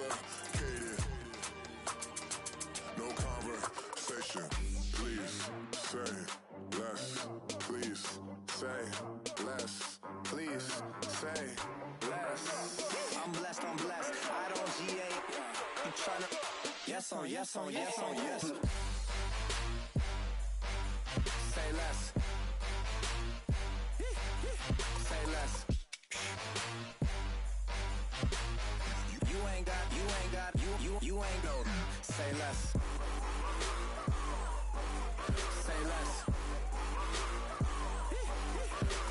complicated. No conversation. Please say less. Please say less. Please say less. I'm blessed, I'm blessed. I don't GA. You tryna. Yes on, yes on, yes on, yes. Say less. Say less. You ain't got, you ain't no. Say less. Say less.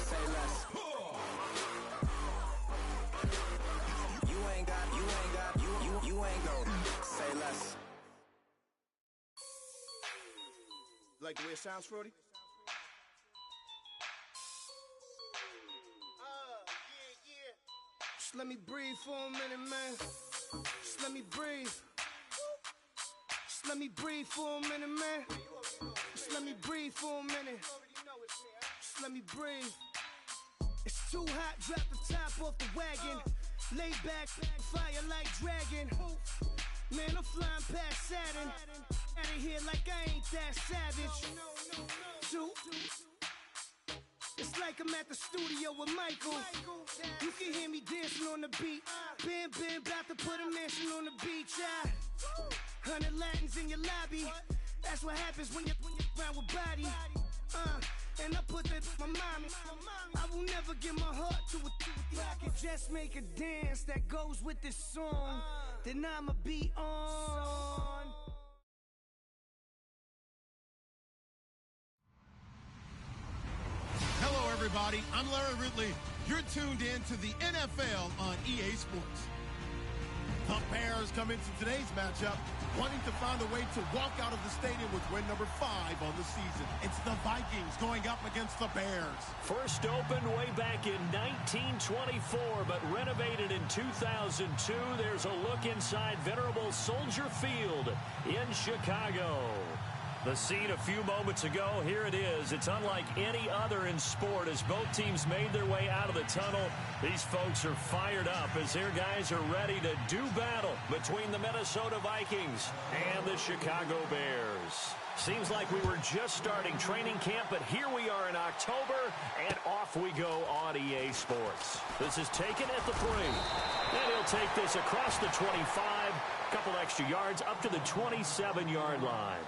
Say less. You ain't got, you ain't no. Say less. Like the way it sounds, Frody? Yeah. Just let me breathe for a minute, man. Just let me breathe. Just let me breathe for a minute, man. Just let me breathe for a minute. Just let me breathe. It's too hot, drop the top off the wagon. Lay back, fire like dragon. Man, I'm flying past Saturn. Out of here like I ain't that savage. Two. It's like I'm at the studio with Michael. You can hear me dancing on the beat. Ben, about to put a mansion on the beach. 100 Latins in your lobby. That's what happens when you're around with body. And I put that in my mommy. I will never give my heart to a if I could just make a dance that goes with this song, then I'ma be on. Hello, everybody. I'm Larry Ridley. You're tuned in to the NFL on EA Sports. The Bears come into today's matchup wanting to find a way to walk out of the stadium with win number 5 on the season. It's the Vikings going up against the Bears. First opened way back in 1924, but renovated in 2002. There's a look inside venerable Soldier Field in Chicago. The scene a few moments ago, here it is. It's unlike any other in sport as both teams made their way out of the tunnel. These folks are fired up as their guys are ready to do battle between the Minnesota Vikings and the Chicago Bears. Seems like we were just starting training camp, but here we are in October, and off we go on EA Sports. This is taken at the 3. And he'll take this across the 25, couple extra yards up to the 27-yard line.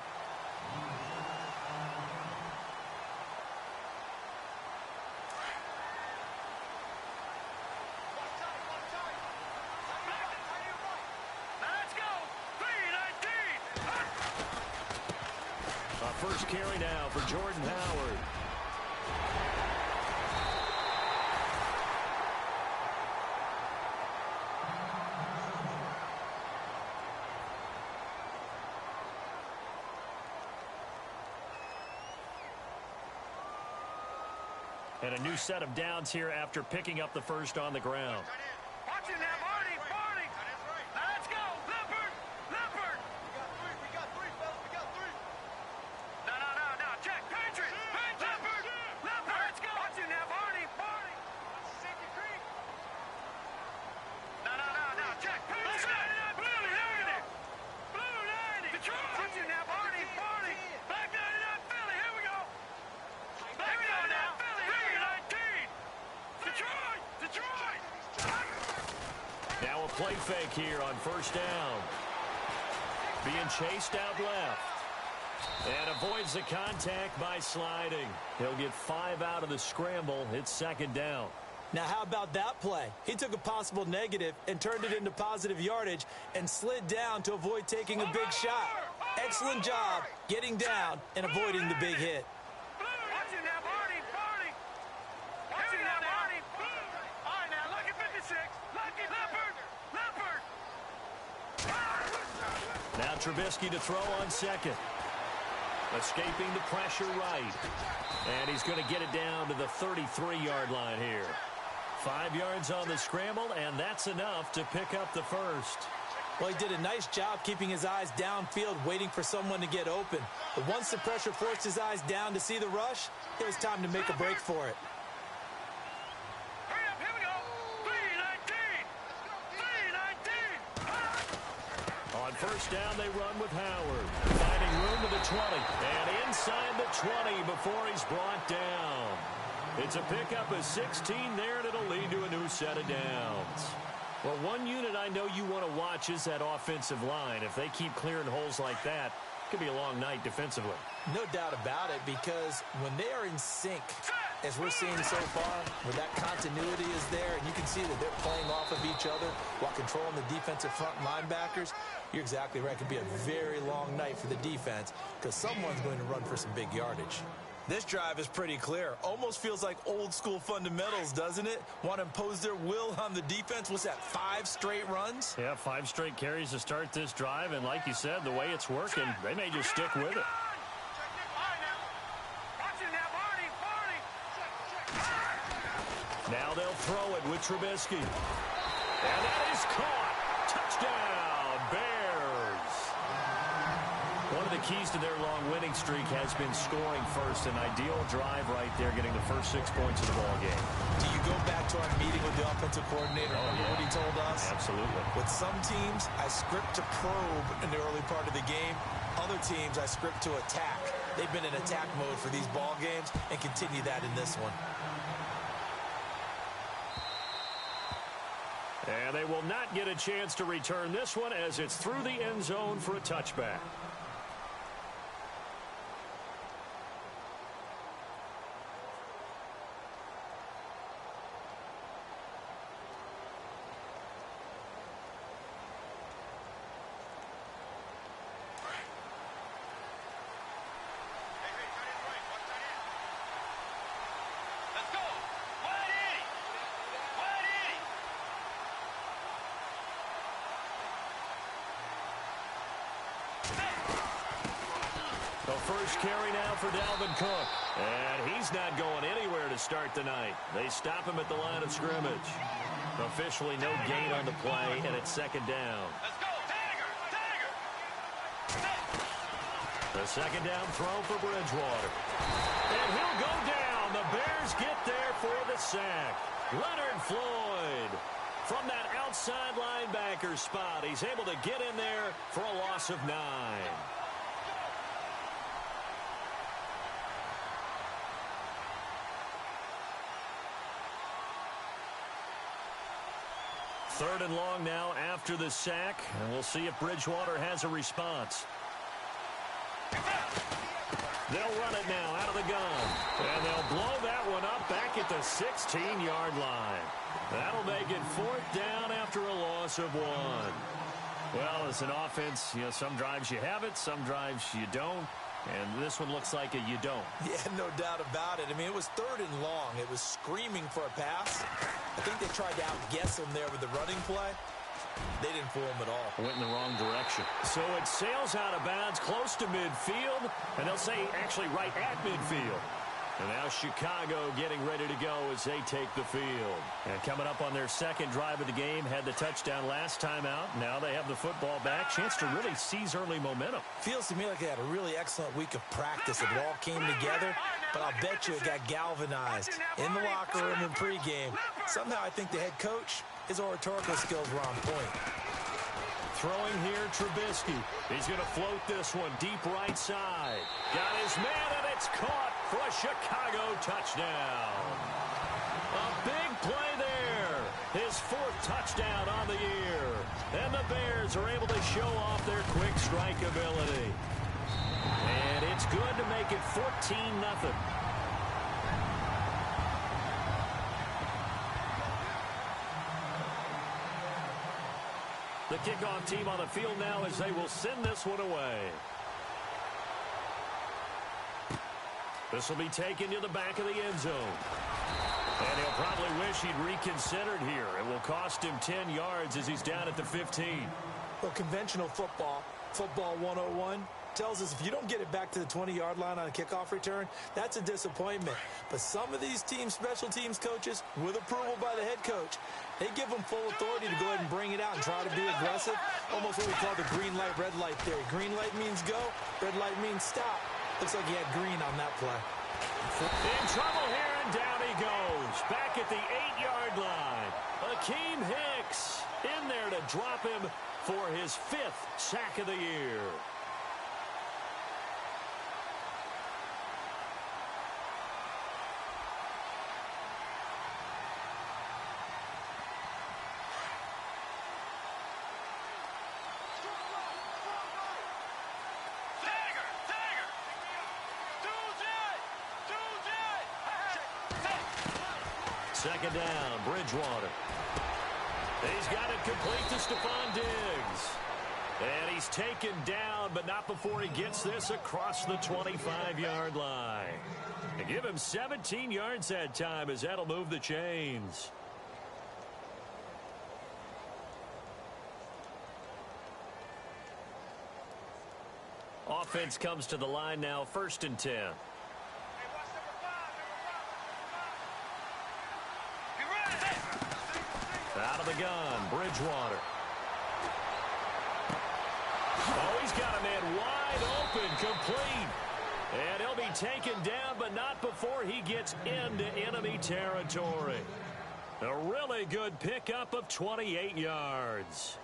First carry now for Jordan Howard. And a new set of downs here after picking up the first on the ground. Watch it now, Barney. Now let's go. Leopard. We got three, fellas. We got three. No. Check. Patriot. Leopard. Let's go. Watch it now, Barney. Safety creek. No. Check. Patriot. Blue 99. Blue 90. Detroit. Watch it now, Barney. Black 99 Philly. Here we go. Black 99 Philly. 319. Detroit. Now a play fake here on first down. Being chased out left. And avoids the contact by sliding. He'll get 5 out of the scramble. It's second down. Now how about that play? He took a possible negative and turned it into positive yardage and slid down to avoid taking a big shot. Excellent job getting down and avoiding the big hit. Watch it now, Barney. Watch it now, Barney. All right, now, look at 56. Look at Leopard. Now Trubisky to throw on second. Escaping the pressure right. And he's going to get it down to the 33-yard line here. 5 yards on the scramble, and that's enough to pick up the first. Well, he did a nice job keeping his eyes downfield, waiting for someone to get open. But once the pressure forced his eyes down to see the rush, it was time to make a break for it. Hurry up, here we go. 319. On first down, they run with Howard. Finding room to the 20. And inside the 20 before he's brought down. It's a pickup of 16 there, and it'll lead to a new set of downs. Well, one unit I know you want to watch is that offensive line. If they keep clearing holes like that, it could be a long night defensively. No doubt about it, because when they are in sync, as we're seeing so far, where that continuity is there, and you can see that they're playing off of each other while controlling the defensive front linebackers, you're exactly right. It could be a very long night for the defense because someone's going to run for some big yardage. This drive is pretty clear. Almost feels like old school fundamentals, doesn't it? Want to impose their will on the defense. What's that, 5 straight runs? Yeah, 5 straight carries to start this drive. And like you said, the way it's working, they may just stick with it. Now they'll throw it with Trubisky. And that is caught. Touchdown, Bears. One of the keys to their long winning streak has been scoring first. An ideal drive right there, getting the first 6 points of the ball game. Do you go back to our meeting with the offensive coordinator? Remember what he told us? Absolutely. With some teams, I script to probe in the early part of the game. Other teams, I script to attack. They've been in attack mode for these ball games and continue that in this one. And they will not get a chance to return this one as it's through the end zone for a touchback. First carry now for Dalvin Cook. And he's not going anywhere to start the night. They stop him at the line of scrimmage. Officially no gain on the play, and it's second down. Let's go, Tiger! Tiger! The second down throw for Bridgewater. And he'll go down. The Bears get there for the sack. Leonard Floyd. From that outside linebacker spot, he's able to get in there for a loss of 9. Third and long now after the sack, and we'll see if Bridgewater has a response. They'll run it now out of the gun, and they'll blow that one up back at the 16-yard line. That'll make it 4th down after a loss of 1. Well, as an offense, you know, some drives you have it, some drives you don't. And this one looks like a you don't. Yeah, no doubt about it. I mean, it was 3rd and long. It was screaming for a pass. I think they tried to outguess him there with the running play. They didn't fool him at all. Went in the wrong direction. So it sails out of bounds close to midfield, and they'll say actually right at midfield. And now Chicago getting ready to go as they take the field. And coming up on their second drive of the game, had the touchdown last time out. Now they have the football back. Chance to really seize early momentum. Feels to me like they had a really excellent week of practice. It all came together, but I'll bet you it got galvanized in the locker room in pregame. Somehow I think the head coach, his oratorical skills were on point. Throwing here, Trubisky. He's going to float this one deep right side. Got his man, and it's caught for a Chicago touchdown. A big play there. His 4th touchdown on the year. And the Bears are able to show off their quick strike ability. And it's good to make it 14-0. The kickoff team on the field now as they will send this one away. This will be taken to the back of the end zone. And he'll probably wish he'd reconsidered here. It will cost him 10 yards as he's down at the 15. Well, conventional football 101, tells us if you don't get it back to the 20-yard line on a kickoff return, that's a disappointment. But some of these teams, special teams coaches, with approval by the head coach, they give them full authority to go ahead and bring it out and try to be aggressive. Almost what we call the green light, red light theory. Green light means go, red light means stop. Looks like he had green on that play. In trouble here, and down he goes. Back at the 8-yard line. Akeem Hicks in there to drop him for his 5th sack of the year. Second down, Bridgewater. He's got it complete to Stephon Diggs. And he's taken down, but not before he gets this across the 25-yard line. And give him 17 yards that time, as that'll move the chains. Offense comes to the line now, 1st and 10. Out of the gun, Bridgewater. Oh, he's got a man wide open, complete. And he'll be taken down, but not before he gets into enemy territory. A really good pickup of 28 yards.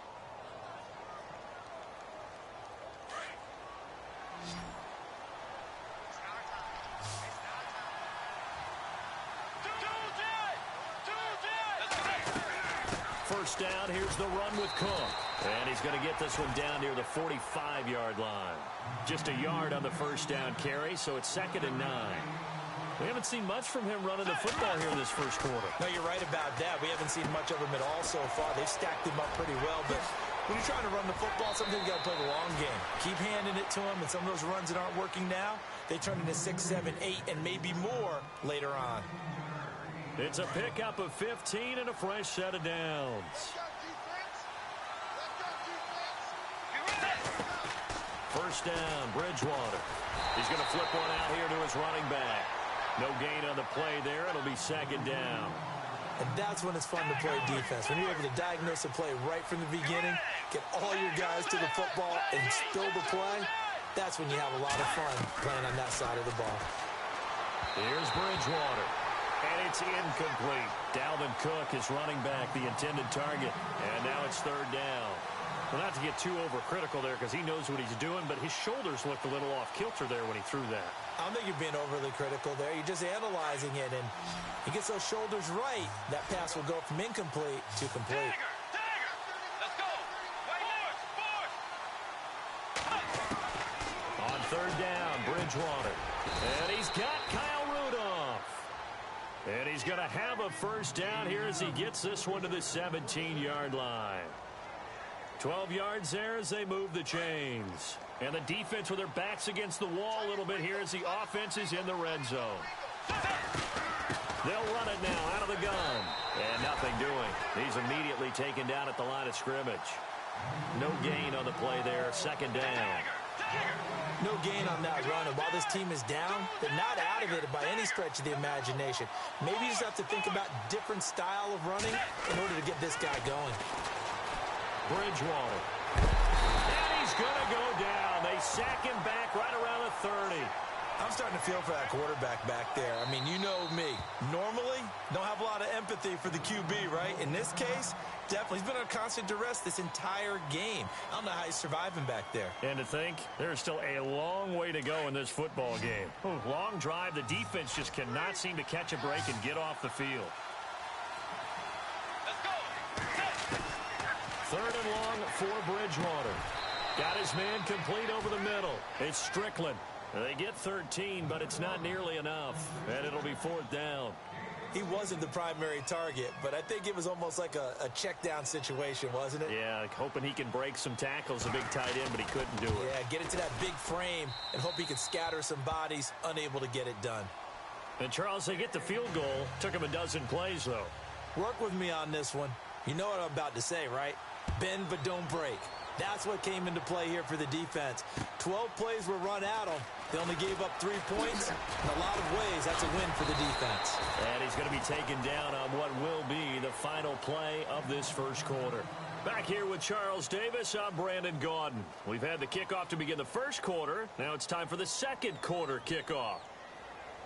First down, here's the run with Cook. And he's going to get this one down near the 45-yard line. Just a yard on the first down carry, so it's 2nd and 9. We haven't seen much from him running the football here in this first quarter. No, you're right about that. We haven't seen much of him at all so far. They've stacked him up pretty well, but when you're trying to run the football, sometimes you got to play the long game. Keep handing it to him, and some of those runs that aren't working now, they turn into 6, 7, 8, and maybe more later on. It's a pickup of 15 and a fresh set of downs. First down, Bridgewater. He's going to flip one out here to his running back. No gain on the play there. It'll be 2nd down. And that's when it's fun to play defense. When you're able to diagnose a play right from the beginning, get all your guys to the football, and spill the play, that's when you have a lot of fun playing on that side of the ball. Here's Bridgewater. And it's incomplete. Dalvin Cook is running back, the intended target. And now it's 3rd down. Well, not to get too overcritical there because he knows what he's doing, but his shoulders looked a little off kilter there when he threw that. I don't think you're being overly critical there. You're just analyzing it, and he gets those shoulders right. That pass will go from incomplete to complete. Dagger! Let's go! On 3rd down, Bridgewater. And he's got Kyle Rudolph. And he's going to have a first down here as he gets this one to the 17-yard line. 12 yards there as they move the chains. And the defense with their backs against the wall a little bit here as the offense is in the red zone. They'll run it now out of the gun. And nothing doing. He's immediately taken down at the line of scrimmage. No gain on the play there. 2nd down. No gain on that run, and while this team is down, they're not out of it by any stretch of the imagination. Maybe you just have to think about different style of running in order to get this guy going. Bridgewater. And he's going to go down. They sack him back right around the 30. I'm starting to feel for that quarterback back there. I mean, you know me. Normally, don't have a lot of empathy for the QB, right? In this case, definitely. He's been under constant duress this entire game. I don't know how he's surviving back there. And to think, there's still a long way to go in this football game. Long drive. The defense just cannot seem to catch a break and get off the field. Let's go! 3rd and long for Bridgewater. Got his man complete over the middle. It's Strickland. They get 13, but it's not nearly enough. And it'll be 4th down. He wasn't the primary target, but I think it was almost like a check down situation, wasn't it? Yeah, hoping he can break some tackles, a big tight end, but he couldn't do it. Yeah, get into that big frame and hope he can scatter some bodies, unable to get it done. And, Charles, they get the field goal. Took him a dozen plays, though. Work with me on this one. You know what I'm about to say, right? Bend but don't break. That's what came into play here for the defense. 12 plays were run at them. They only gave up 3 points. In a lot of ways, that's a win for the defense. And he's going to be taken down on what will be the final play of this first quarter. Back here with Charles Davis, I'm Brandon Gaudin. We've had the kickoff to begin the first quarter. Now it's time for the second quarter kickoff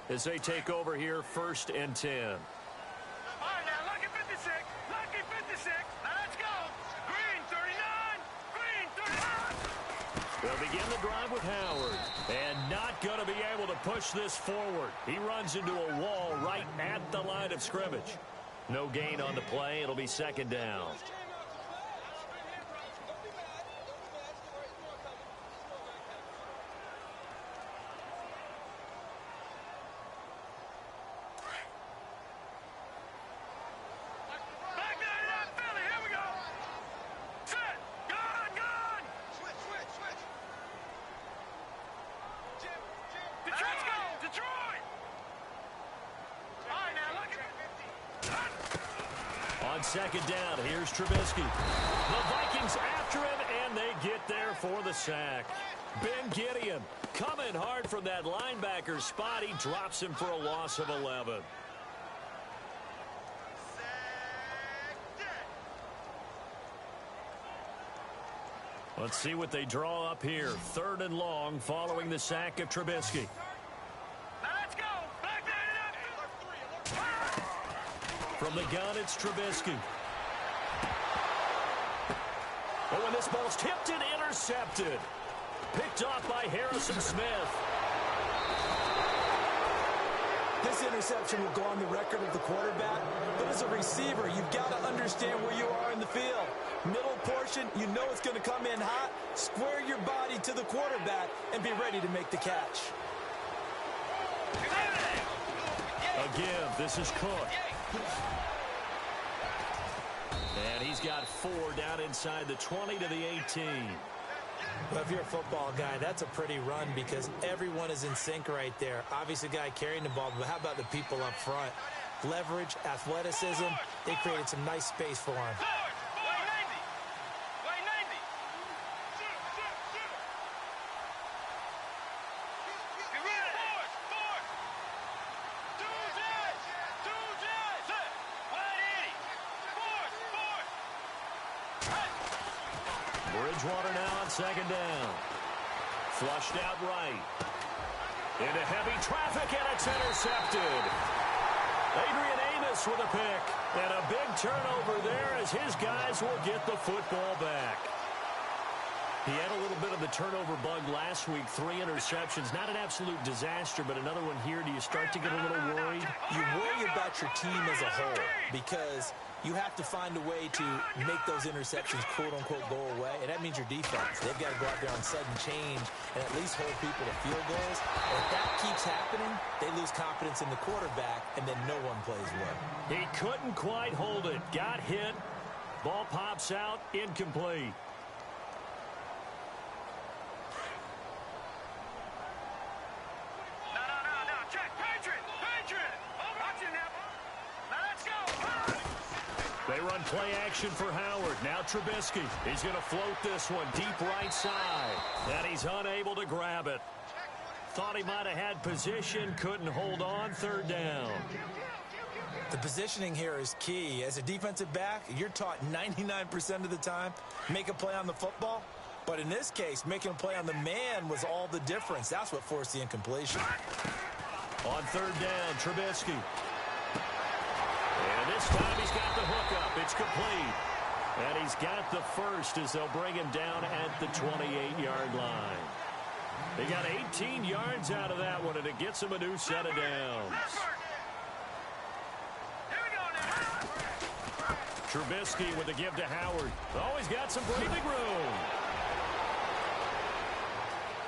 as they take over here 1st and 10. All right, now, lucky 56. Lucky 56. Now, let's go. Green, 39. They'll begin the drive with Howard. And not going to be able to push this forward. He runs into a wall right at the line of scrimmage. No gain on the play. It'll be second down. Second down, here's Trubisky. The Vikings after him, and they get there for the sack. Ben Gideon coming hard from that linebacker spot. He drops him for a loss of 11. Let's see what they draw up here. 3rd and long following the sack of Trubisky. From the gun, it's Trubisky. Oh, and this ball's tipped and intercepted. Picked off by Harrison Smith. This interception will go on the record of the quarterback, but as a receiver, you've got to understand where you are in the field. Middle portion, you know it's going to come in hot. Square your body to the quarterback and be ready to make the catch. Again, this is Cook. And he's got 4 down inside the 20 to the 18. Well, if you're a football guy, that's a pretty run because everyone is in sync right there. Obviously, the guy carrying the ball, but how about the people up front? Leverage, athleticism, they created some nice space for him. Bridgewater now on second down. Flushed out right. Into heavy traffic, and it's intercepted. Adrian Amos with a pick. And a big turnover there as his guys will get the football back. He had a little bit of the turnover bug last week. 3 interceptions. Not an absolute disaster, but another one here. Do you start to get a little worried? You worry about your team as a whole because you have to find a way to make those interceptions, quote-unquote, go away, and that means your defense. They've got to go out there on sudden change and at least hold people to field goals. If that keeps happening, they lose confidence in the quarterback, and then no one plays well. He couldn't quite hold it. Got hit. Ball pops out. Incomplete. They run play action for Howard. Now Trubisky. He's going to float this one deep right side. And he's unable to grab it. Thought he might have had position. Couldn't hold on. 3rd down. The positioning here is key. As a defensive back, you're taught 99% of the time, make a play on the football. But in this case, making a play on the man was all the difference. That's what forced the incompletion. On 3rd down, Trubisky. And this time he's got the hookup. It's complete. And he's got the first as they'll bring him down at the 28-yard line. They got 18 yards out of that one, and it gets him a new set of downs. Trubisky with the give to Howard. Oh, he's got some breathing room.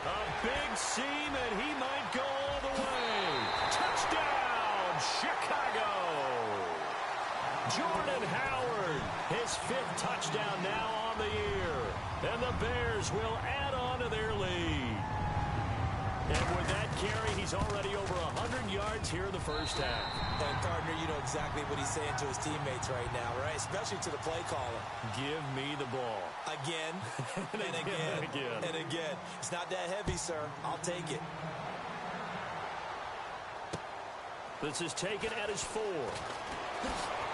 A big seam, and he might go all the way. Touchdown, Chicago. Jordan Howard, his 5th touchdown now on the year. And the Bears will add on to their lead. And with that carry, he's already over 100 yards here in the first half. And, partner, you know exactly what he's saying to his teammates right now, right? Especially to the play caller. Give me the ball. Again, and again, and again. It's not that heavy, sir. I'll take it. This is taken at his 4.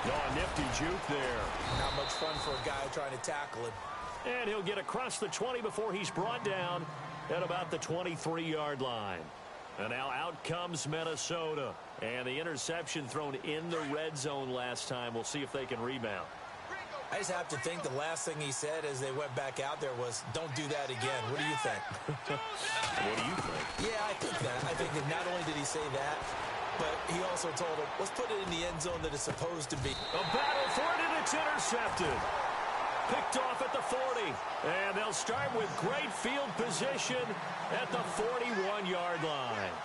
Oh, nifty juke there. Not much fun for a guy trying to tackle him. And he'll get across the 20 before he's brought down at about the 23-yard line. And now out comes Minnesota. And the interception thrown in the red zone last time. We'll see if they can rebound. I just have to think the last thing he said as they went back out there was, don't do that again. What do you think? What do you think? Yeah, I think that. I think that not only did he say that, but he also told him, let's put it in the end zone that it's supposed to be. A battle for it, and it's intercepted. Picked off at the 40. And they'll start with great field position at the 41-yard line.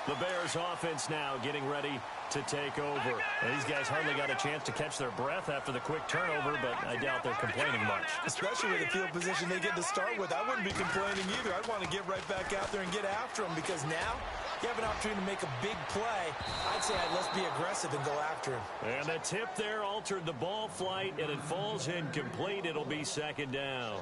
The Bears offense now getting ready to take over. And these guys hardly got a chance to catch their breath after the quick turnover, but I doubt they're complaining much. Especially with the field position they get to start with. I wouldn't be complaining either. I'd want to get right back out there and get after them, because now you have an opportunity to make a big play. I'd say let's be aggressive and go after him. And the tip there altered the ball flight, and it falls incomplete. It'll be second down.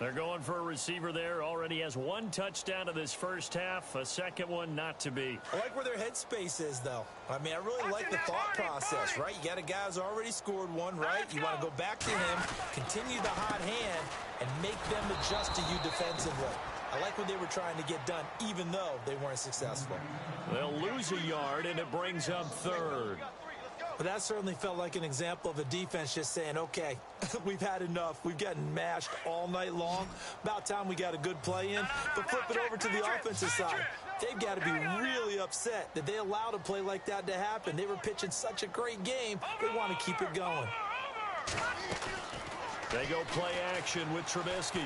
They're going for a receiver there. Already has one touchdown in this first half. A second one not to be. I like where their headspace is, though. I mean, I really like the thought process, right? You got a guy who's already scored one, right? You want to go back to him, continue the hot hand, and make them adjust to you defensively. I like what they were trying to get done, even though they weren't successful. They'll lose a yard, and it brings up third. But that certainly felt like an example of a defense just saying, okay, we've had enough. We've gotten mashed all night long. About time we got a good play in. But flip it over to the offensive side. They've got to be really upset that they allowed a play like that to happen. They were pitching such a great game. They want to keep it going. They go play action with Trubisky.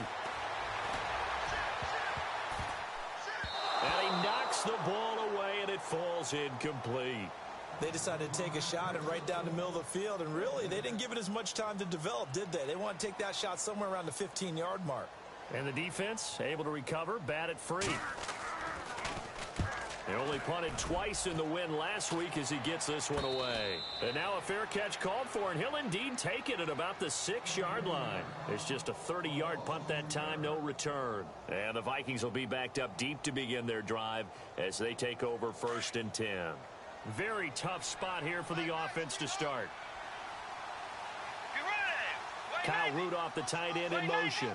And he knocks the ball away, and it falls incomplete. They decided to take a shot and right down the middle of the field, and really, they didn't give it as much time to develop, did they? They want to take that shot somewhere around the 15-yard mark. And the defense able to recover, bat it free. They only punted twice in the win last week as he gets this one away. And now a fair catch called for, and he'll indeed take it at about the 6-yard line. It's just a 30-yard punt that time, no return. And the Vikings will be backed up deep to begin their drive as they take over 1st and 10. Very tough spot here for the offense to start. Kyle Rudolph, the tight end, in motion.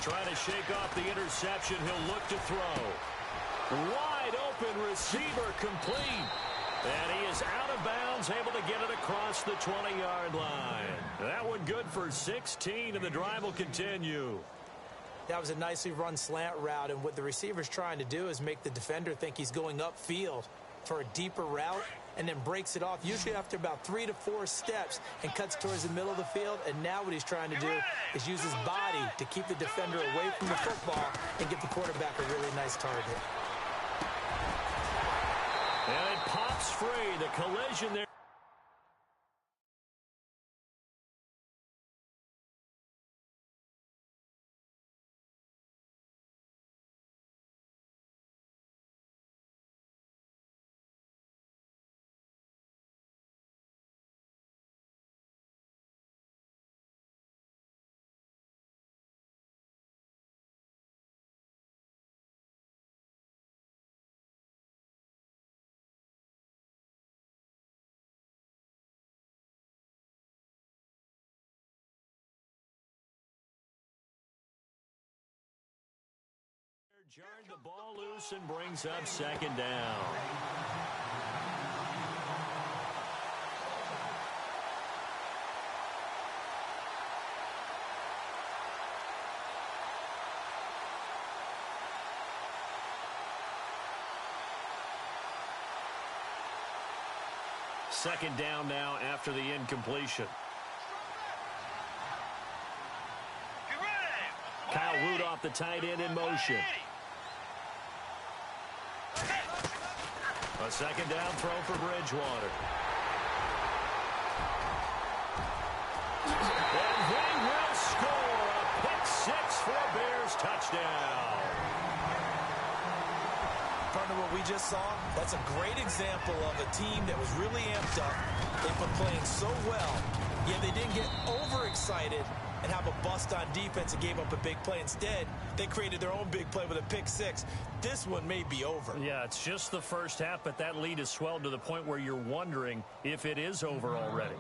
Trying to shake off the interception. He'll look to throw. Wide open receiver, complete. And he is out of bounds, able to get it across the 20-yard line. That one good for 16, and the drive will continue. That was a nicely run slant route, and what the receiver's trying to do is make the defender think he's going upfield for a deeper route, and then breaks it off, usually after about 3 to 4 steps, and cuts towards the middle of the field. And now what he's trying to do is use his body to keep the defender away from the football and get the quarterback a really nice target. And it pops free. The collision there. Jarred the ball loose and brings up 2nd down. Second down now after the incompletion. Kyle Rudolph, the tight end, in motion. A 2nd down throw for Bridgewater. And they will score a pick 6 for a Bears touchdown. Partner, what we just saw, that's a great example of a team that was really amped up. They've been playing so well, yet they didn't get overexcited and have a bust on defense and gave up a big play. Instead, they created their own big play with a pick 6. This one may be over. Yeah, it's just the first half, but that lead has swelled to the point where you're wondering if it is over already.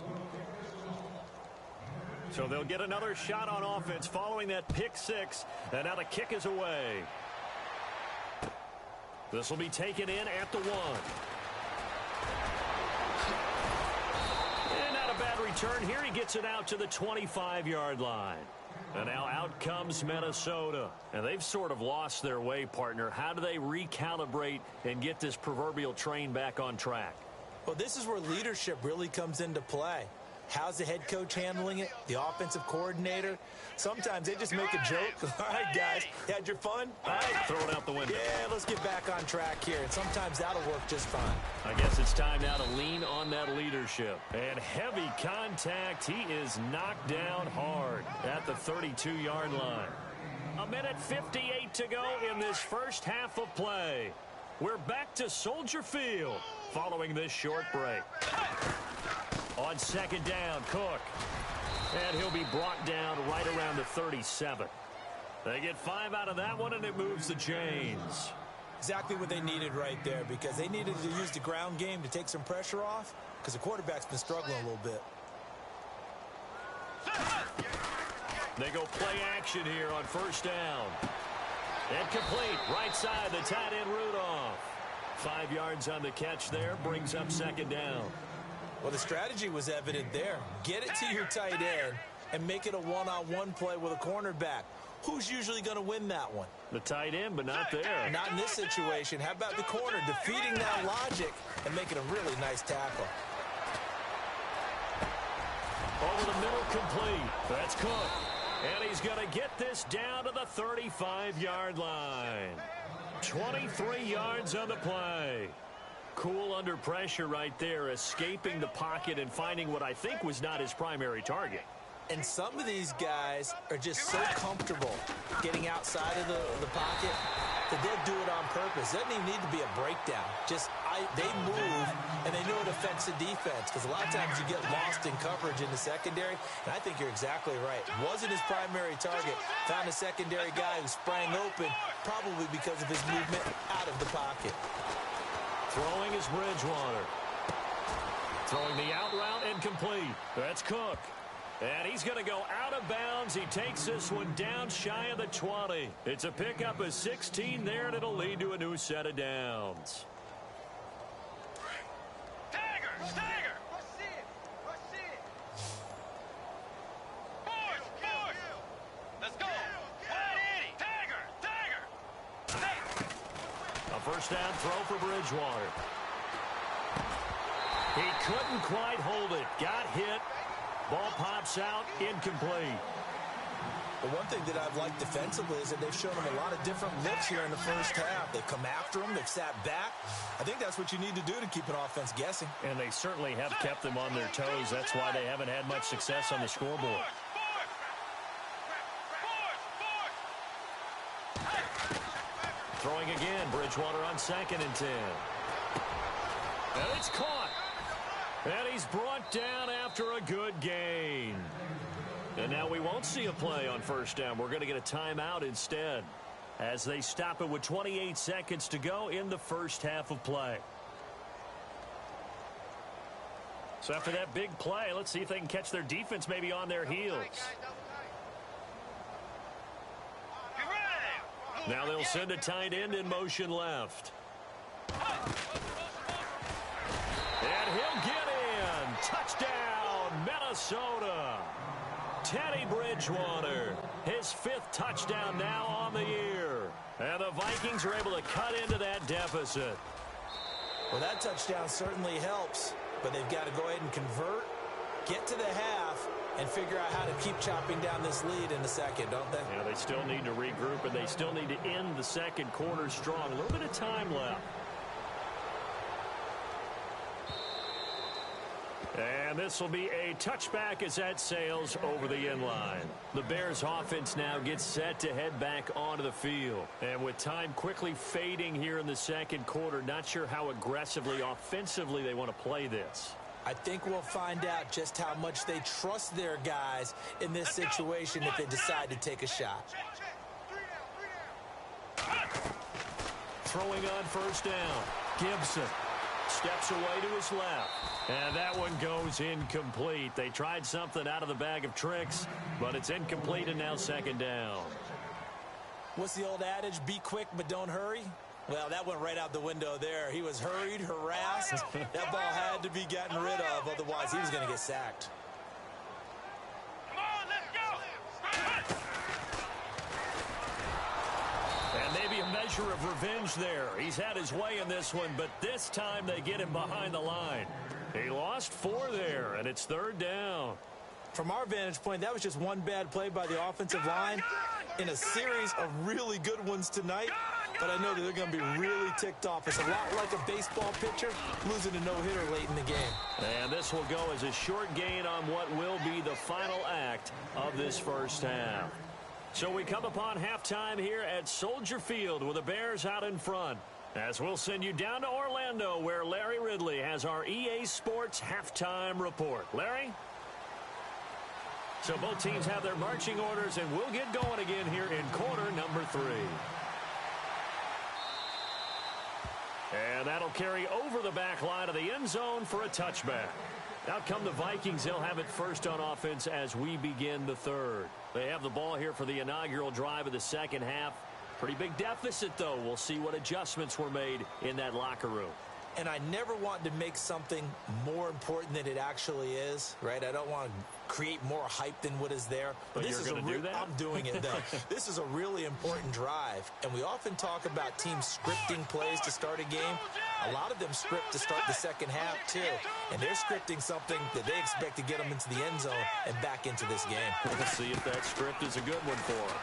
So they'll get another shot on offense following that pick 6, and now the kick is away. This will be taken in at the 1. And not a bad return here. He gets it out to the 25-yard line. And now out comes Minnesota. And they've sort of lost their way, partner. How do they recalibrate and get this proverbial train back on track? Well, this is where leadership really comes into play. How's the head coach handling it? The offensive coordinator? Sometimes they just make a joke. All right, guys, you had your fun? All right, throw it out the window. Yeah, let's get back on track here. And sometimes that'll work just fine. I guess it's time now to lean on that leadership. And heavy contact. He is knocked down hard at the 32-yard line. 1:58 to go in this first half of play. We're back to Soldier Field following this short break. On second down, Cook. And he'll be brought down right around the 37. They get 5 out of that one, and it moves the chains. Exactly what they needed right there, because they needed to use the ground game to take some pressure off, because the quarterback's been struggling a little bit. They go play action here on first down. And complete, right side, the tight end Rudolph. 5 yards on the catch there, brings up second down. Well, the strategy was evident there. Get it to your tight end and make it a one-on-one play with a cornerback. Who's usually going to win that one? The tight end, but not there. Not in this situation. How about the corner defeating that logic and making a really nice tackle? Over the middle, complete. That's Cook. And he's going to get this down to the 35-yard line. 23 yards on the play. Cool under pressure right there, escaping the pocket and finding what I think was not his primary target. And some of these guys are just so comfortable getting outside of the pocket that they'll do it on purpose. Doesn't even need to be a breakdown. They move, and they know it affects the defense, because a lot of times you get lost in coverage in the secondary, and I think you're exactly right. Wasn't his primary target. Found a secondary guy who sprang open, probably because of his movement out of the pocket. Throwing is Bridgewater. Throwing the out route and complete. That's Cook. And he's going to go out of bounds. He takes this one down shy of the 20. It's a pickup of 16 there, and it'll lead to a new set of downs. Stagger! Rush it! Force! Let's go! 180! Stagger! A first down throw for Bridgewater. He couldn't quite hold it. Got hit. Ball pops out, incomplete. The one thing that I've liked defensively is that they've shown him a lot of different looks here in the first half. They've come after him. They've sat back. I think that's what you need to do to keep an offense guessing. And they certainly have kept them on their toes. That's why they haven't had much success on the scoreboard. Throwing again, Bridgewater on 2nd and 10. And it's caught. And he's brought down after a good gain. And now we won't see a play on first down. We're going to get a timeout instead, as they stop it with 28 seconds to go in the first half of play. So after that big play, let's see if they can catch their defense maybe on their heels. Now they'll send a tight end in motion left. And he'll get in. Touchdown, Minnesota. Teddy Bridgewater, his 5th touchdown now on the year. And the Vikings are able to cut into that deficit. Well, that touchdown certainly helps, but they've got to go ahead and convert, get to the half, and figure out how to keep chopping down this lead in the second, don't they? Yeah, they still need to regroup, and they still need to end the second quarter strong. A little bit of time left. And this will be a touchback as that sails over the inline. The Bears offense now gets set to head back onto the field. And with time quickly fading here in the second quarter, not sure how aggressively, offensively they want to play this. I think we'll find out just how much they trust their guys in this situation if they decide to take a shot. Throwing on first down, Gibson steps away to his left. And that one goes incomplete. They tried something out of the bag of tricks, but it's incomplete, and now second down. What's the old adage? Be quick, but don't hurry. Well, that went right out the window there. He was hurried, harassed. That ball had to be gotten rid of, otherwise he was going to get sacked. Come on, let's go. And maybe a measure of revenge there. He's had his way in this one, but this time they get him behind the line. He lost 4 there, and it's 3rd down. From our vantage point, that was just one bad play by the offensive line in a series of really good ones tonight. But I know that they're going to be really ticked off. It's a lot like a baseball pitcher losing a no-hitter late in the game. And this will go as a short gain on what will be the final act of this first half. So we come upon halftime here at Soldier Field with the Bears out in front. As we'll send you down to Orlando where Larry Ridley has our EA Sports halftime report. Larry? So both teams have their marching orders, and we'll get going again here in quarter number 3. And that'll carry over the back line of the end zone for a touchback. Out come the Vikings. They'll have it first on offense as we begin the 3rd. They have the ball here for the inaugural drive of the second half. Pretty big deficit, though. We'll see what adjustments were made in that locker room. And I never want to make something more important than it actually is, right? I don't want to create more hype than what is there. But this you're going to do that? I'm doing it, though. This is a really important drive. And we often talk about teams scripting plays to start a game. A lot of them script to start the second half, too. And they're scripting something that they expect to get them into the end zone and back into this game. We'll see if that script is a good one for them.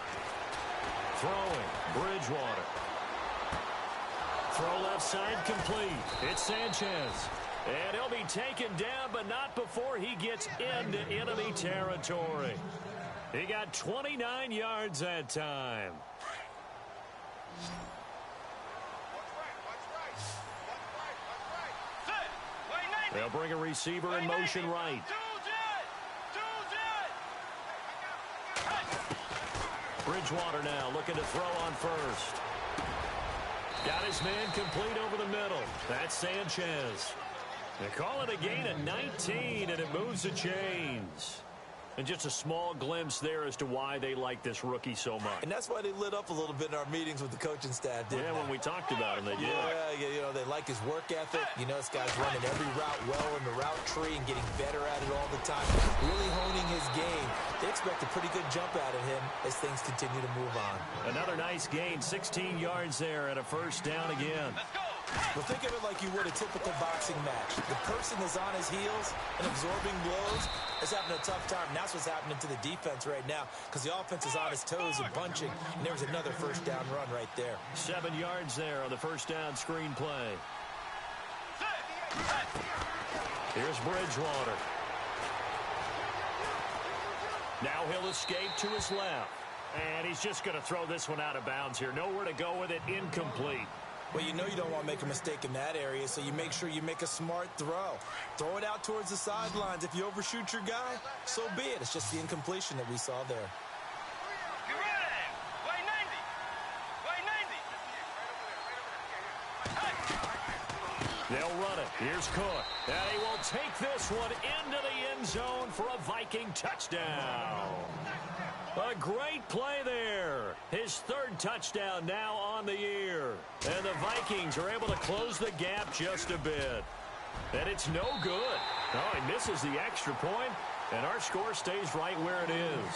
Throwing, Bridgewater. Throw left side complete. It's Sanchez. And he'll be taken down, but not before he gets into enemy territory. He got 29 yards that time. They'll bring a receiver in motion right. Bridgewater now looking to throw on first. Got his man complete over the middle. That's Sanchez. They call it a gain of 19, and it moves the chains. And just a small glimpse there as to why they like this rookie so much. And that's why they lit up a little bit in our meetings with the coaching staff, didn't they? Yeah, when we talked about him, they did. Yeah, you know, they like his work ethic. You know, this guy's running every route well in the route tree and getting better at it all the time. Really honing his game. They expect a pretty good jump out of him as things continue to move on. Another nice gain, 16 yards there and a first down again. Well, think of it like you would a typical boxing match. The person is on his heels and absorbing blows is having a tough time. And that's what's happening to the defense right now because the offense is on his toes and punching. And there's another first down run right there. 7 yards there on the first down screen play. Here's Bridgewater. Now he'll escape to his left. And he's just going to throw this one out of bounds here. Nowhere to go with it. Incomplete. Well, you know you don't want to make a mistake in that area, so you make sure you make a smart throw. Throw it out towards the sidelines. If you overshoot your guy, so be it. It's just the incompletion that we saw there. You ready? Way 90. They'll run it. Here's Cook. And he will take this one into the end zone for a Viking touchdown. A great play there. His 3rd touchdown now on the year. And the Vikings are able to close the gap just a bit. And it's no good. Oh, he misses the extra point, and our score stays right where it is.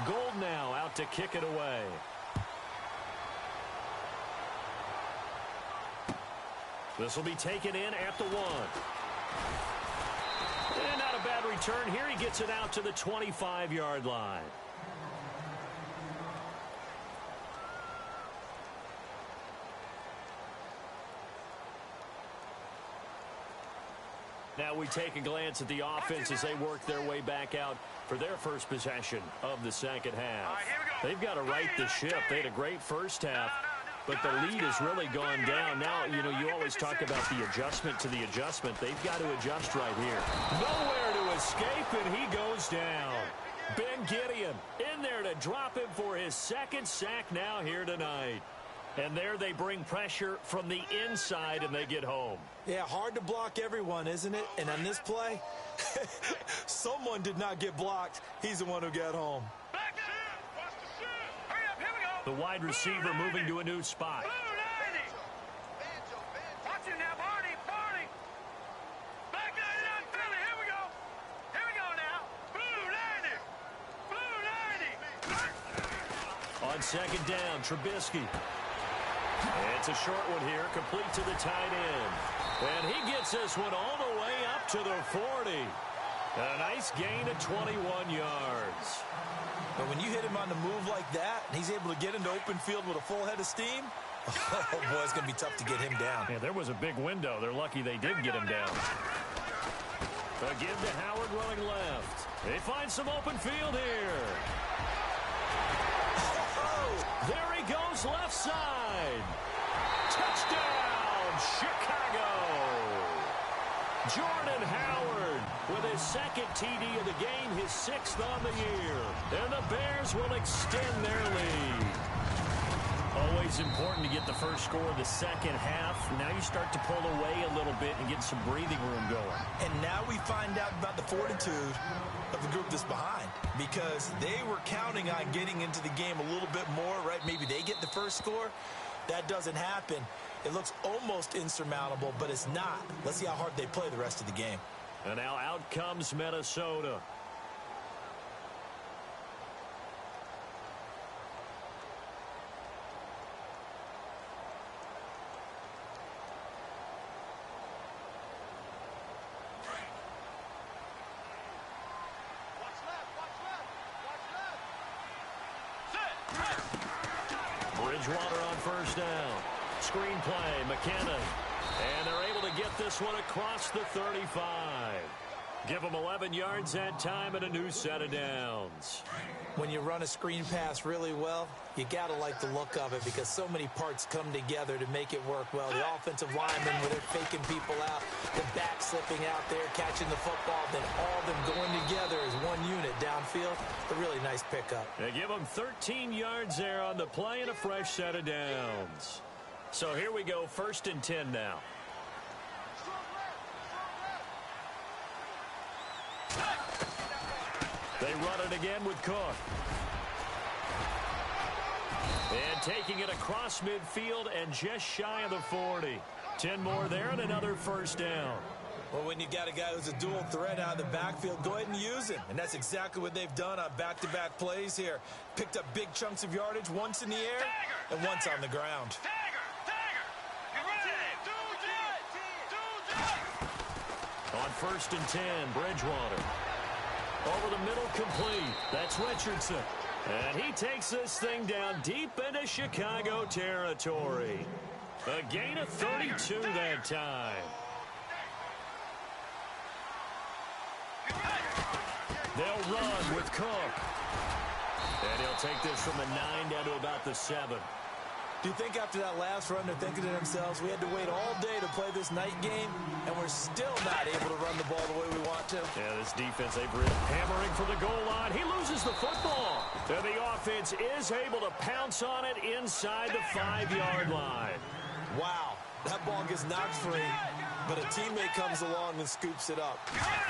Gold now out to kick it away. This will be taken in at the 1. And not a bad return here. He gets it out to the 25-yard line. Now we take a glance at the offense as they work their way back out for their first possession of the second half. They've got to right the ship. They had a great first half, but the lead has really gone down. Now, you know, you always talk about the adjustment to the adjustment. They've got to adjust right here. Nowhere to escape, and he goes down. Ben Gideon in there to drop him for his 2nd sack now here tonight. And there they bring pressure from the inside, and they get home. Yeah, hard to block everyone, isn't it? And on this play, someone did not get blocked. He's the one who got home. Back in. Watch the shit. Hurry up. Here we go. The wide receiver moving to a new spot. Blue 90. Watch him now, Barney. Back 99 Philly. Here we go. Now. Blue 90. On second down, Trubisky. It's a short one here, complete to the tight end. And he gets this one all the way up to the 40. A nice gain of 21 yards. But when you hit him on the move like that, and he's able to get into open field with a full head of steam, oh, boy, it's going to be tough to get him down. Yeah, there was a big window. They're lucky they did get him down. Again to Howard running left. They find some open field here. There he goes left side. Touchdown, Chicago. Jordan Howard with his second TD of the game, his 6th on the year. And the Bears will extend their lead. Always important to get the first score of the second half. Now you start to pull away a little bit and get some breathing room going. And now we find out about the fortitude of the group that's behind, because they were counting on getting into the game a little bit more, right? Maybe they get the first score. That doesn't happen. It looks almost insurmountable, but it's not. Let's see how hard they play the rest of the game. And now out comes Minnesota. Bridgewater on first down. Screen play, McKinnon. And they're able to get this one across the 35. Give them 11 yards that time and a new set of downs. When you run a screen pass really well, you got to like the look of it, because so many parts come together to make it work well. The offensive linemen, where they're faking people out, the back slipping out there, catching the football, then all of them going together as one unit downfield. A really nice pickup. They give them 13 yards there on the play and a fresh set of downs. So here we go, 1st and 10 now. They run it again with Cook. And taking it across midfield and just shy of the 40. 10 more there and another first down. Well, when you got a guy who's a dual threat out of the backfield, go ahead and use him. And that's exactly what they've done on back-to-back plays here. Picked up big chunks of yardage, once in the air and once on the ground. On 1st and 10, Bridgewater. Over the middle, complete. That's Richardson. And he takes this thing down deep into Chicago territory. A gain of 32 that time. They'll run with Cook. And he'll take this from the 9 down to about the 7. Do you think after that last run they're thinking to themselves, we had to wait all day to play this night game, and we're still not able to run the ball the way we want to? Yeah, this defense, they've been hammering for the goal line. He loses the football. And the offense is able to pounce on it inside the 5-yard line. Wow, that ball gets knocked free, but a teammate comes along and scoops it up.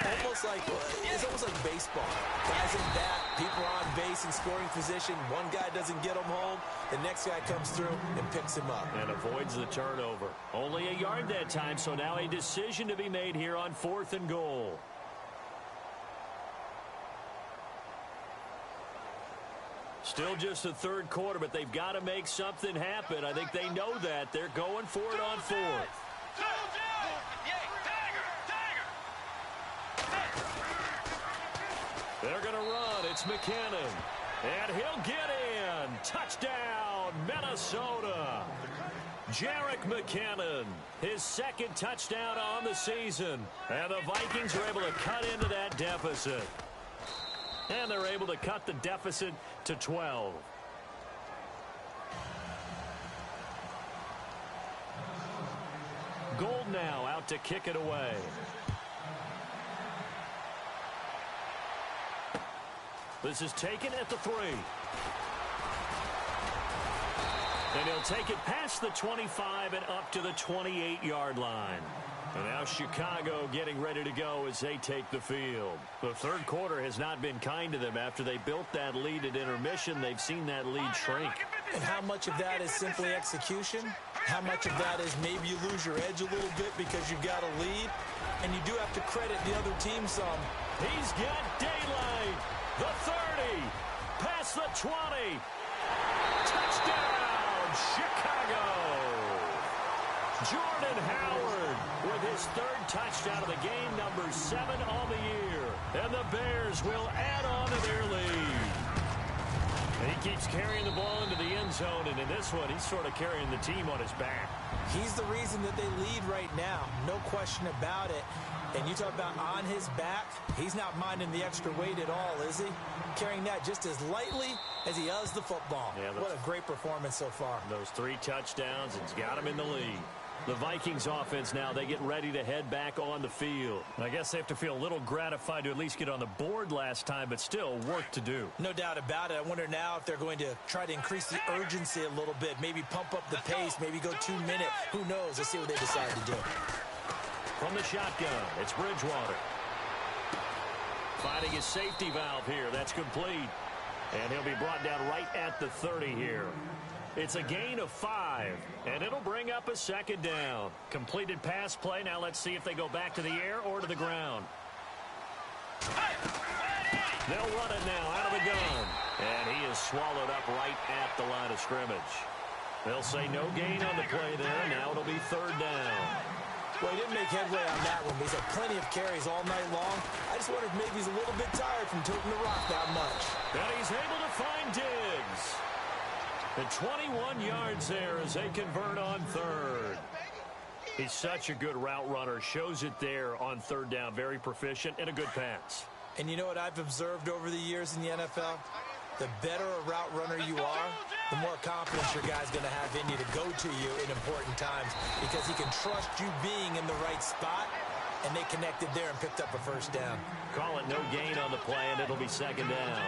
It's almost like baseball. Guys in bat, people are on base in scoring position. One guy doesn't get him home. The next guy comes through and picks him up. And avoids the turnover. Only a yard that time, so now a decision to be made here on 4th and goal. Still just the 3rd quarter, but they've got to make something happen. I think they know that. They're going for it on 4th. They're going to run. It's McKinnon. And he'll get in. Touchdown, Minnesota. Jerick McKinnon, his 2nd touchdown on the season. And the Vikings are able to cut into that deficit. And they're able to cut the deficit to 12. Gold now out to kick it away. This is taken at the 3. And he'll take it past the 25 and up to the 28-yard line. And now Chicago getting ready to go as they take the field. The third quarter has not been kind to them. After they built that lead at intermission, they've seen that lead shrink. And how much of that is simply execution? How much of that is maybe you lose your edge a little bit because you've got a lead? And you do have to credit the other team some. He's got daylight. The 30. Past the 20. Touchdown, Chicago. Jordan Howard with his third touchdown of the game, number 7 on the year. And the Bears will add on to their lead. And he keeps carrying the ball into the end zone, and in this one, he's sort of carrying the team on his back. He's the reason that they lead right now. No question about it. And you talk about on his back, he's not minding the extra weight at all, is he? Carrying that just as lightly as he does the football. Yeah, what a great performance so far. Those 3 touchdowns, it's got him in the lead. The Vikings offense now, they get ready to head back on the field. I guess they have to feel a little gratified to at least get on the board last time, but still work to do. No doubt about it. I wonder now if they're going to try to increase the urgency a little bit, maybe pump up the pace, maybe go 2 minute. Who knows? Let's see what they decide to do. From the shotgun, it's Bridgewater. Finding his safety valve here. That's complete. And he'll be brought down right at the 30 here. It's a gain of 5, and it'll bring up a second down. Completed pass play. Now let's see if they go back to the air or to the ground. They'll run it now out of the gun. And he is swallowed up right at the line of scrimmage. They'll say no gain on the play there. Now it'll be third down. Well, he didn't make headway on that one. He's had plenty of carries all night long. I just wonder if maybe he's a little bit tired from toting the rock that much. And he's able to find Diggs. And 21 yards there as they convert on third. He's such a good route runner. Shows it there on third down. Very proficient and a good pass. And you know what I've observed over the years in the NFL? The better a route runner you are, the more confidence your guy's going to have in you to go to you in important times because he can trust you being in the right spot, and they connected there and picked up a first down. Call it no gain on the play, and it'll be second down.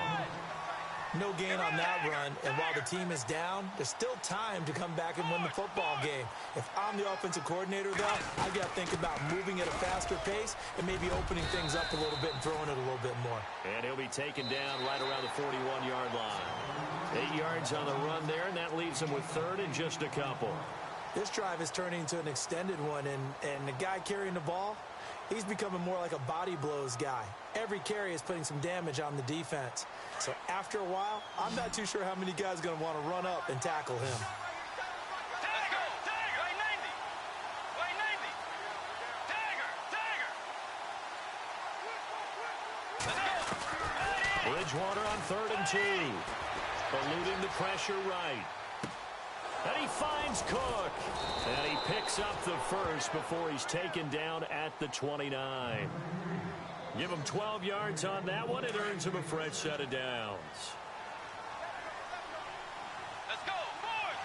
No gain on that run, and while the team is down, there's still time to come back and win the football game. If I'm the offensive coordinator, though, I've got to think about moving at a faster pace and maybe opening things up a little bit and throwing it a little bit more. And he'll be taken down right around the 41-yard line. 8 yards on the run there, and that leaves him with third and just a couple. This drive is turning into an extended one, and the guy carrying the ball, he's becoming more like a body blows guy. Every carry is putting some damage on the defense. So after a while, I'm not too sure how many guys are going to want to run up and tackle him. Bridgewater on 3rd and 2. Eluding the pressure right. And he finds Cook. And he picks up the first before he's taken down at the 29. Give him 12 yards on that one. It earns him a fresh set of downs. Let's go. Boys.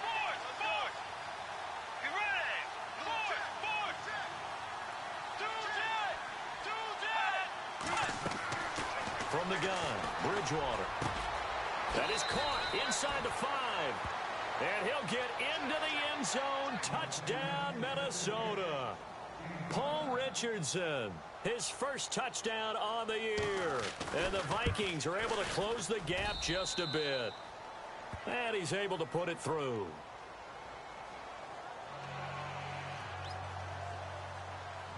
Get ready. Boys. From the gun, Bridgewater. That is caught inside the 5. And he'll get into the end zone. Touchdown, Minnesota. Paul Richardson, his first touchdown on the year. And the Vikings are able to close the gap just a bit. And he's able to put it through.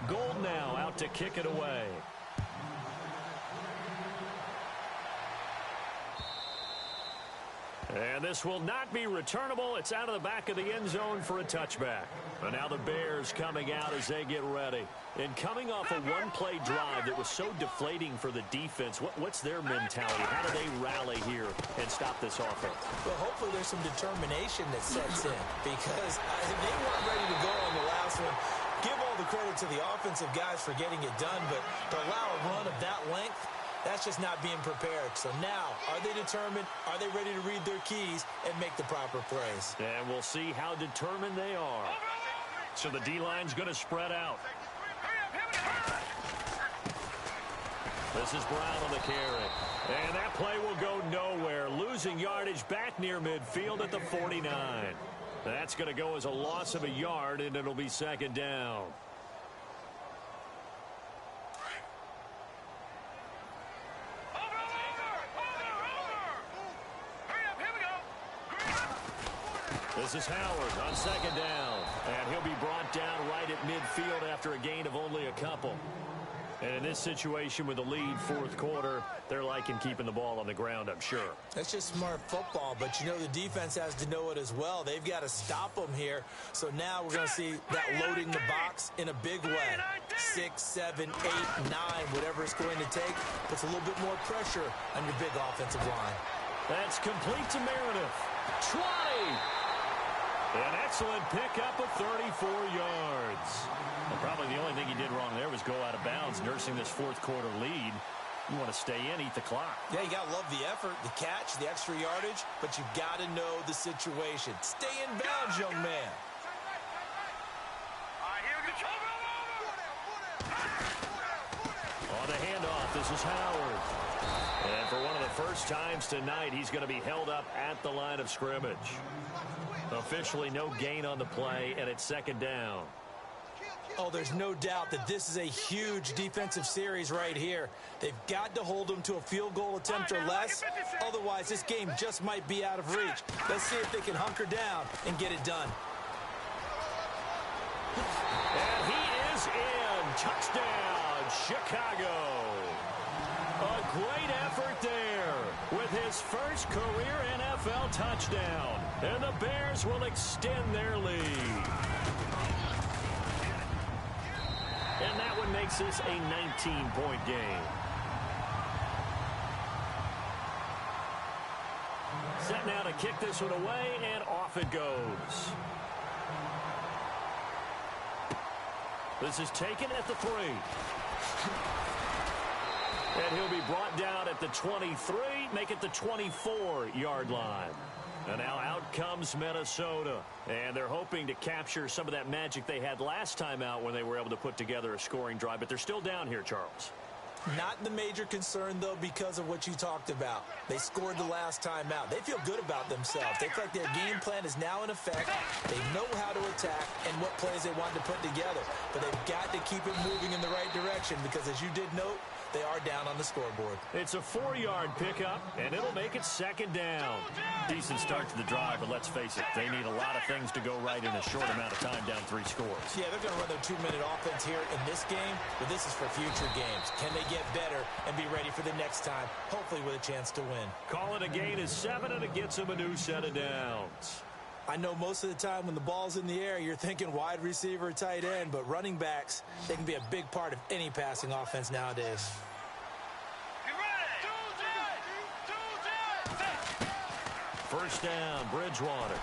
Gold now out to kick it away. And this will not be returnable. It's out of the back of the end zone for a touchback. And now the Bears coming out as they get ready. And coming off a one-play drive that was so deflating for the defense, what's their mentality? How do they rally here and stop this offense? Well, hopefully there's some determination that sets in because they weren't ready to go on the last one. Give all the credit to the offensive guys for getting it done, but to allow a run of that length, that's just not being prepared. So now, are they determined? Are they ready to read their keys and make the proper plays? And we'll see how determined they are. So the D-line's going to spread out. This is Brown on the carry. And that play will go nowhere. Losing yardage back near midfield at the 49. That's going to go as a loss of a yard, and it'll be second down. This is Howard on second down, and he'll be brought down right at midfield after a gain of only a couple. And in this situation with the lead fourth quarter, they're liking keeping the ball on the ground, I'm sure. That's just smart football, but you know the defense has to know it as well. They've got to stop them here. So now we're going to see that loading the box in a big way. 6, 7, 8, 9, whatever it's going to take, puts a little bit more pressure on your big offensive line. That's complete to Meredith. 20! An excellent pickup of 34 yards. Well, probably the only thing he did wrong there was go out of bounds, nursing this fourth quarter lead. You want to stay in, eat the clock. Yeah, you got to love the effort, the catch, the extra yardage, but you've got to know the situation. Stay in bounds, young man. On the handoff, this is Howard. And for one of the first times tonight, he's going to be held up at the line of scrimmage. Officially no gain on the play, and it's second down. Oh, there's no doubt that this is a huge defensive series right here. They've got to hold them to a field goal attempt or less. Otherwise, this game just might be out of reach. Let's see if they can hunker down and get it done. And he is in. Touchdown, Chicago. A great effort there with his first career NFL touchdown. And the Bears will extend their lead. And that one makes this a 19-point game. Set now to kick this one away, and off it goes. This is taken at the 3. And he'll be brought down at the 23, make it the 24-yard line. And now out comes Minnesota. And they're hoping to capture some of that magic they had last time out when they were able to put together a scoring drive. But they're still down here, Charles. Not the major concern, though, because of what you talked about. They scored the last time out. They feel good about themselves. They feel like their game plan is now in effect. They know how to attack and what plays they want to put together. But they've got to keep it moving in the right direction because, as you did note, they are down on the scoreboard. It's a 4-yard pickup, and it'll make it second down. Decent start to the drive, but let's face it, they need a lot of things to go right in a short amount of time, down 3 scores. Yeah, they're going to run their 2-minute offense here in this game, but this is for future games. Can they get better and be ready for the next time, hopefully with a chance to win? Call it a gain is 7, and it gets them a new set of downs. I know most of the time when the ball's in the air, you're thinking wide receiver, tight end, but running backs, they can be a big part of any passing offense nowadays. First down, Bridgewater.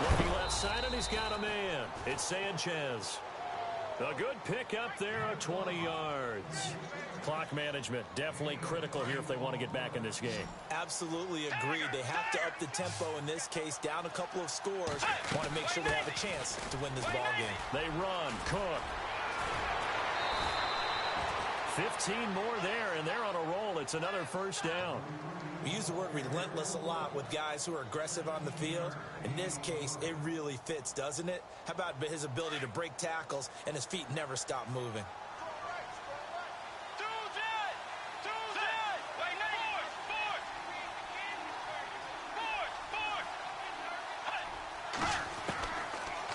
Looking left side, and he's got a man. It's Sanchez. A good pickup there of 20 yards. Clock management definitely critical here if they want to get back in this game. Absolutely agreed. They have to up the tempo in this case, down a couple of scores. Want to make sure they have a chance to win this ball game. They run. Cook. 15 more there, and they're on a roll. It's another first down. We use the word relentless a lot with guys who are aggressive on the field. In this case, it really fits, doesn't it? How about his ability to break tackles and his feet never stop moving?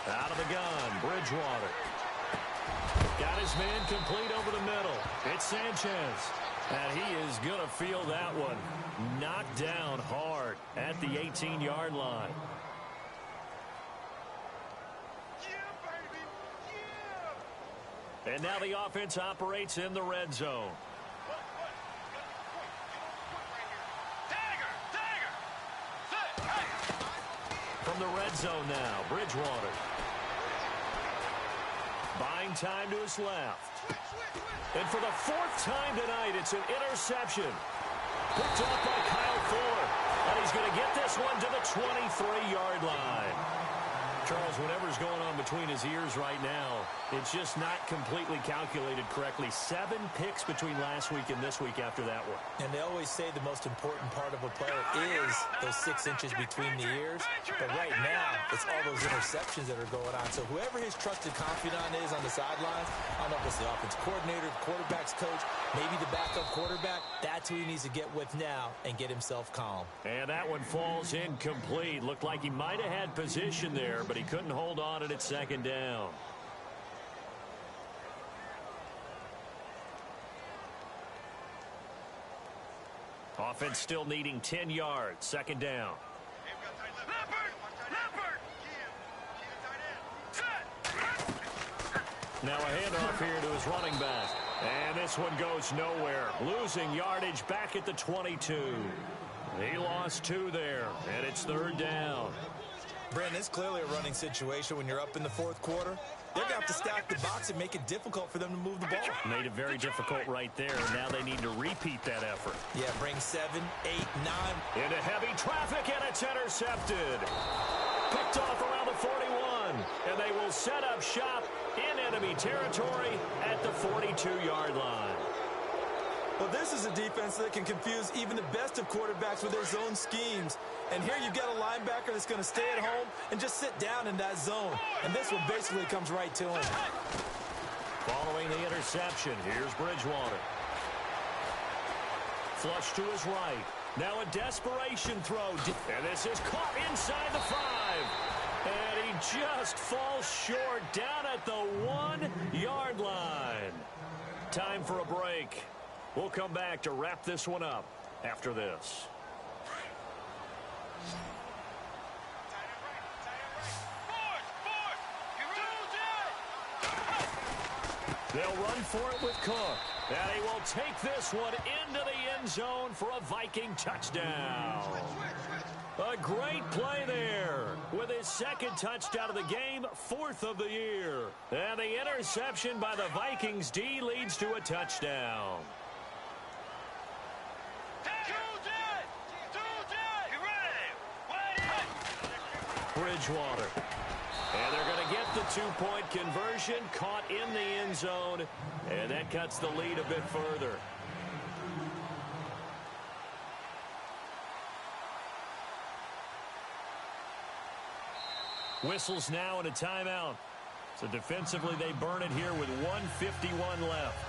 Out of the gun, Bridgewater. Got his man complete over the middle. It's Sanchez. And he is going to feel that one. Knocked down hard at the 18-yard line. And now the offense operates in the red zone. From the red zone now, Bridgewater. Buying time to his left. And for the 4th time tonight, it's an interception. Picked up by Kyle Fuller. And he's going to get this one to the 23-yard line. Charles, whatever's going on between his ears right now, it's just not completely calculated correctly. 7 picks between last week and this week after that one. And they always say the most important part of a player is those 6 inches between the ears. But right now, it's all those interceptions that are going on. So whoever his trusted confidant is on the sidelines, I don't know if it's the offense coordinator, the quarterback's coach, maybe the backup quarterback, that's who he needs to get with now and get himself calm. And that one falls incomplete. Looked like he might have had position there, but he couldn't hold on at 2nd down. Offense still needing 10 yards. 2nd down. Now a handoff here to his running back. And this one goes nowhere. Losing yardage back at the 22. He lost 2 there, and it's 3rd down. Brandon, it's clearly a running situation when you're up in the 4th quarter. They're going to have to stack the box and make it difficult for them to move the ball. Made it very difficult right there. Now they need to repeat that effort. Yeah, bring 7, 8, 9. Into heavy traffic, and it's intercepted. Picked off around the 41. And they will set up shop in enemy territory at the 42-yard line. Well, this is a defense that can confuse even the best of quarterbacks with their zone schemes. And here you've got a linebacker that's going to stay at home and just sit down in that zone. And this one basically comes right to him. Following the interception, here's Bridgewater. Flush to his right. Now a desperation throw. And this is caught inside the 5. And he just falls short down at the 1-yard line. Time for a break. We'll come back to wrap this one up after this. They'll run for it with Cook. And he will take this one into the end zone for a Viking touchdown. A great play there with his 2nd touchdown of the game, 4th of the year. And the interception by the Vikings D leads to a touchdown. Bridgewater. And they're going to get the 2-point conversion, caught in the end zone, and that cuts the lead a bit further. Whistles now and a timeout. So defensively they burn it here with 1:51 left.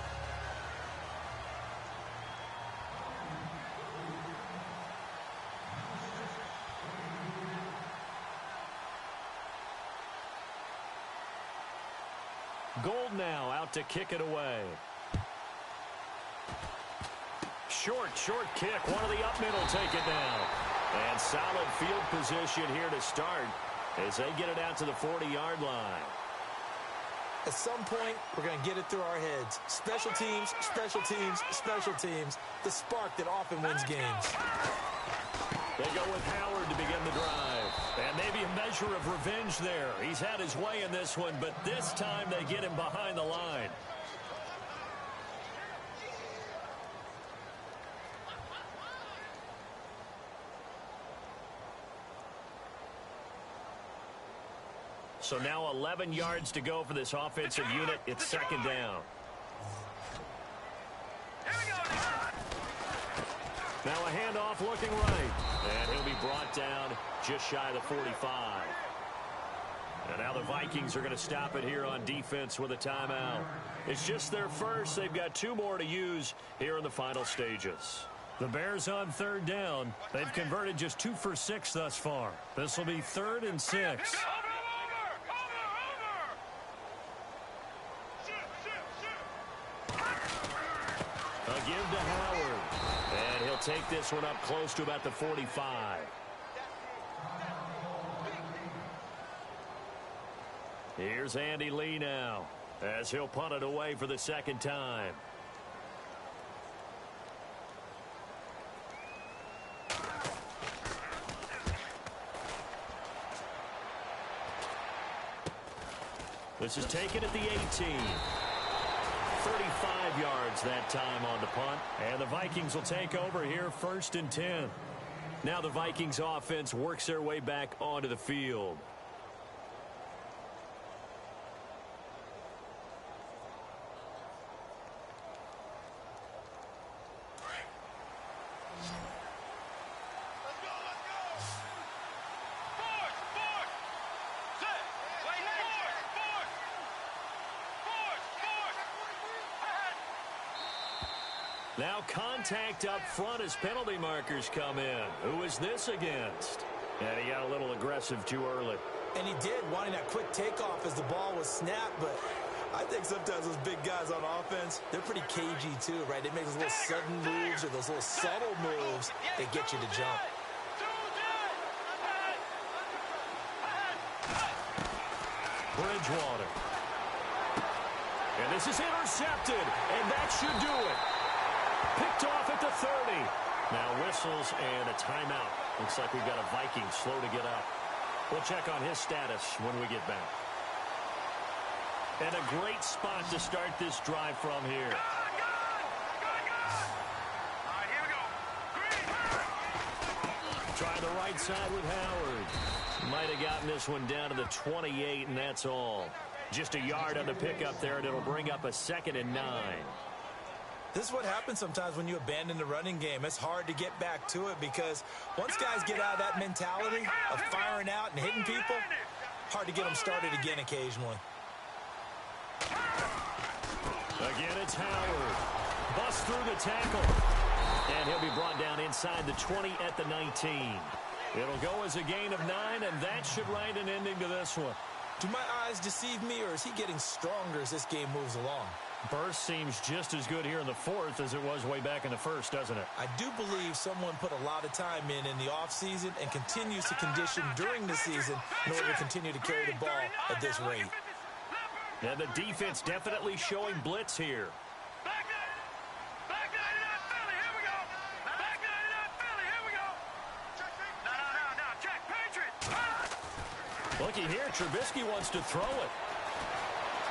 Gold now out to kick it away. Short kick. One of the up middle take it down. And solid field position here to start as they get it out to the 40-yard line. At some point, we're going to get it through our heads. Special teams, special teams, special teams. The spark that often wins games. They go with Howard to begin the drive. And maybe a measure of revenge there. He's had his way in this one, but this time they get him behind the line. So now 11 yards to go for this offensive unit. It's 2nd down. Now a handoff looking right. And he'll be brought down just shy of the 45. And now the Vikings are going to stop it here on defense with a timeout. It's just their first. They've got 2 more to use here in the final stages. The Bears on 3rd down. They've converted just 2 for 6 thus far. This will be 3rd and 6. A give to Howard. And he'll take this one up close to about the 45. Here's Andy Lee now as he'll punt it away for the 2nd time. This is taken at the 18. 35 yards that time on the punt. And the Vikings will take over here 1st and 10. Now the Vikings offense works their way back onto the field. Now contact up front as penalty markers come in. Who is this against? And he got a little aggressive too early. And he did, wanting that quick takeoff as the ball was snapped, but I think sometimes those big guys on offense, they're pretty cagey too, right? They make those little sudden moves or those little subtle moves that get you to jump. Bridgewater. And this is intercepted, and that should do it. Picked off at the 30. Now whistles and a timeout. Looks like we've got a Viking slow to get up. We'll check on his status when we get back. And a great spot to start this drive from here. All right, here we go. Try the right side with Howard. Might have gotten this one down to the 28, and that's all. Just a yard on the pickup there, and it'll bring up a 2nd and 9. This is what happens sometimes when you abandon the running game. It's hard to get back to it because once guys get out of that mentality of firing out and hitting people, hard to get them started again occasionally. Again, it's Howard. Busts through the tackle. And he'll be brought down inside the 20 at the 19. It'll go as a gain of 9, and that should write an ending to this one. Do my eyes deceive me, or is he getting stronger as this game moves along? Burst seems just as good here in the 4th as it was way back in the 1st, doesn't it? I do believe someone put a lot of time in the offseason and continues to condition during the season in order to continue to carry the ball at this rate. And the defense definitely showing blitz here. Back 99 Philly, here we go. Back 99 Philly, here we go. No, check, Patriots. Looky here, Trubisky wants to throw it.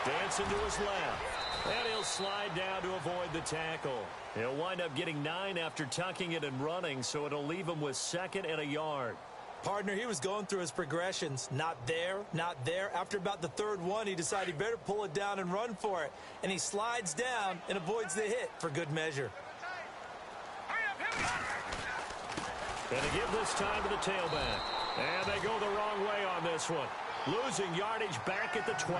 Dancing to his left. And he'll slide down to avoid the tackle. He'll wind up getting 9 after tucking it and running, so it'll leave him with 2nd and a yard. Partner, he was going through his progressions. Not there, not there. After about the 3rd one, he decided he better pull it down and run for it. And he slides down and avoids the hit for good measure. Hurry up, here we go. And to give this time to the tailback. And they go the wrong way on this one. Losing yardage back at the 12.